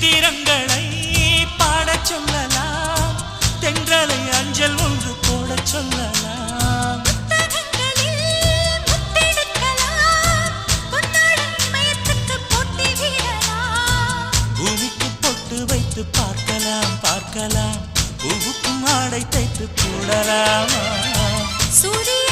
கீரங்களை பாடச் சொல்லலாம், தென்றலை அஞ்சல் ஒன்று போடச் சொல்லலாம். பூமிக்கு பொட்டு வைத்து பார்க்கலாம் பார்க்கலாம், பூவுக்கும் ஆடை தைத்து போடலாமா? சூரிய